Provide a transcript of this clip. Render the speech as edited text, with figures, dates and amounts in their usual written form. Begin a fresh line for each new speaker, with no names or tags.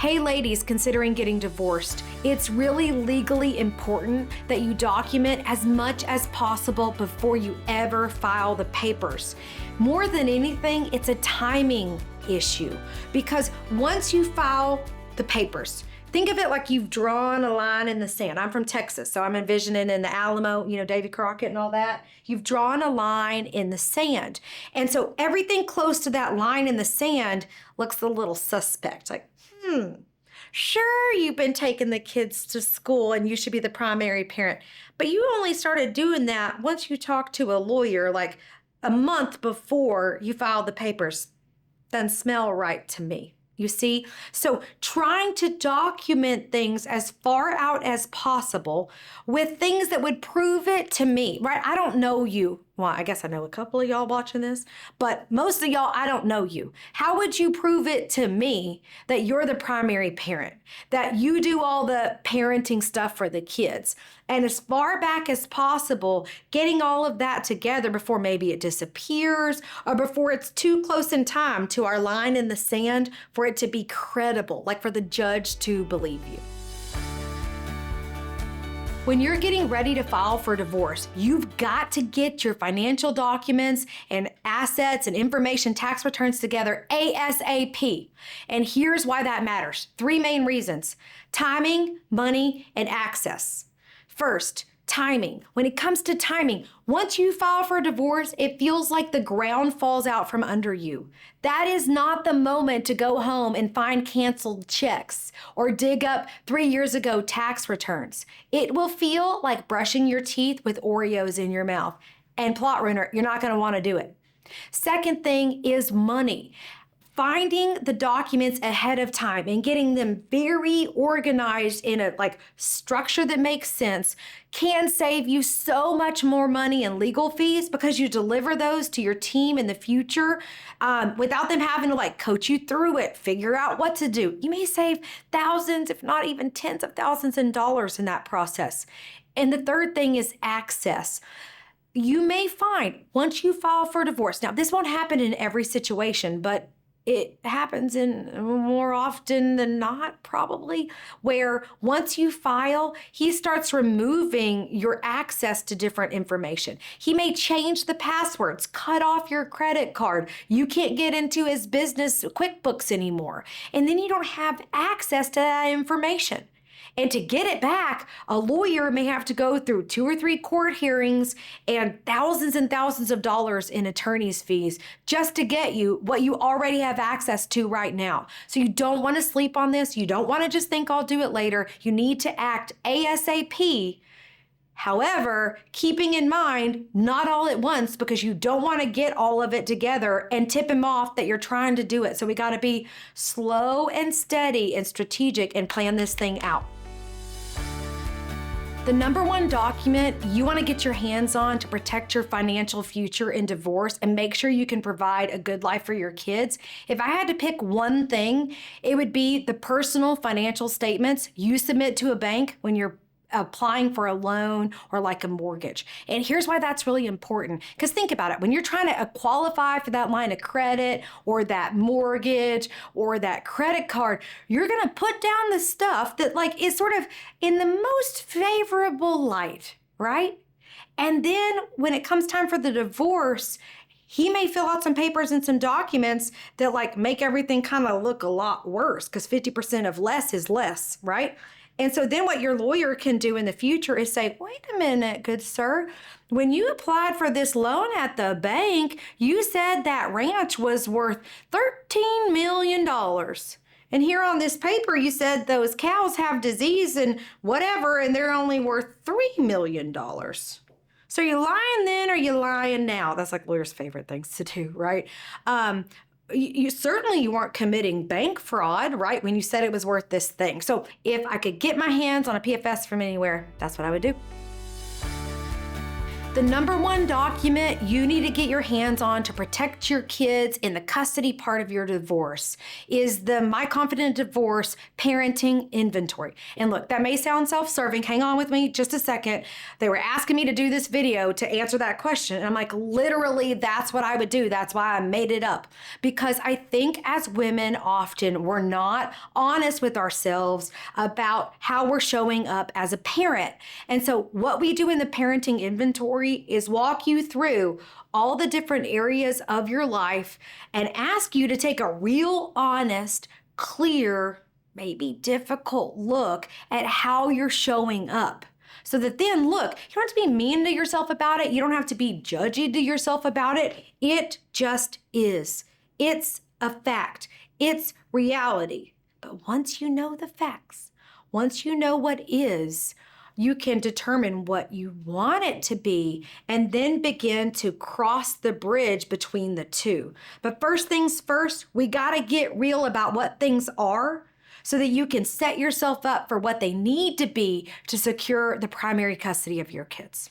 Hey ladies considering getting divorced, it's really legally important that you document as much as possible before you ever file the papers. More than anything, it's a timing issue because once you file the papers, think of it like you've drawn a line in the sand. I'm from Texas, so I'm envisioning in the Alamo, Davy Crockett and all that. You've drawn a line in the sand. And so everything close to that line in the sand looks a little suspect. Like, sure, you've been taking the kids to school and you should be the primary parent, but you only started doing that once you talked to a lawyer like a month before you filed the papers. Doesn't smell right to me. You see? So trying to document things as far out as possible with things that would prove it to me, right? I don't know you. Well, I guess I know a couple of y'all watching this, but most of y'all, I don't know you. How would you prove it to me that you're the primary parent, that you do all the parenting stuff for the kids? And as far back as possible, getting all of that together before maybe it disappears or before it's too close in time to our line in the sand for it to be credible, like for the judge to believe you. When you're getting ready to file for divorce, you've got to get your financial documents and assets and information tax returns together ASAP. And here's why that matters. 3 main reasons: timing, money, and access. First, timing. When it comes to timing, once you file for divorce, it feels like the ground falls out from under you. That is not the moment to go home and find canceled checks or dig up 3 years ago tax returns. It will feel like brushing your teeth with Oreos in your mouth. And plot runner, you're not going to want to do it. Second thing is money. Finding the documents ahead of time and getting them very organized in a structure that makes sense can save you so much more money in legal fees because you deliver those to your team in the future without them having to coach you through it, figure out what to do. You may save thousands, if not even tens of thousands in dollars in that process. And the third thing is access. You may find once you file for divorce, now this won't happen in every situation, but it happens in more often than not, probably, where once you file, he starts removing your access to different information. He may change the passwords, cut off your credit card. You can't get into his business QuickBooks anymore. And then you don't have access to that information. And to get it back, a lawyer may have to go through 2 or 3 court hearings and thousands of dollars in attorney's fees just to get you what you already have access to right now. So you don't want to sleep on this. You don't want to just think I'll do it later. You need to act ASAP. However, keeping in mind, not all at once, because you don't want to get all of it together and tip him off that you're trying to do it. So we got to be slow and steady and strategic and plan this thing out. The number one document you want to get your hands on to protect your financial future in divorce and make sure you can provide a good life for your kids, if I had to pick one thing, it would be the personal financial statements you submit to a bank when you're applying for a loan or a mortgage. And here's why that's really important. Because think about it. When you're trying to qualify for that line of credit or that mortgage or that credit card, you're going to put down the stuff that is sort of in the most favorable light, right? And then when it comes time for the divorce, he may fill out some papers and some documents that make everything kind of look a lot worse because 50% of less is less, right? And so then what your lawyer can do in the future is say, wait a minute, good sir, when you applied for this loan at the bank, you said that ranch was worth $13 million. And here on this paper, you said those cows have disease and whatever, and they're only worth $3 million. So you lying then or you lying now? That's lawyers' favorite things to do, right? You certainly weren't committing bank fraud, right, when you said it was worth this thing. So if I could get my hands on a PFS from anywhere, that's what I would do. The number one document you need to get your hands on to protect your kids in the custody part of your divorce is the My Confident Divorce Parenting Inventory. And look, that may sound self-serving. Hang on with me just a second. They were asking me to do this video to answer that question. And I'm like, literally, that's what I would do. That's why I made it up. Because I think as women, often we're not honest with ourselves about how we're showing up as a parent. And so what we do in the parenting inventory is walk you through all the different areas of your life and ask you to take a real honest, clear, maybe difficult look at how you're showing up. So that then, look, you don't have to be mean to yourself about it. You don't have to be judgy to yourself about it. It just is. It's a fact. It's reality. But once you know the facts, once you know what is, you can determine what you want it to be and then begin to cross the bridge between the two. But first things first, we got to get real about what things are so that you can set yourself up for what they need to be to secure the primary custody of your kids.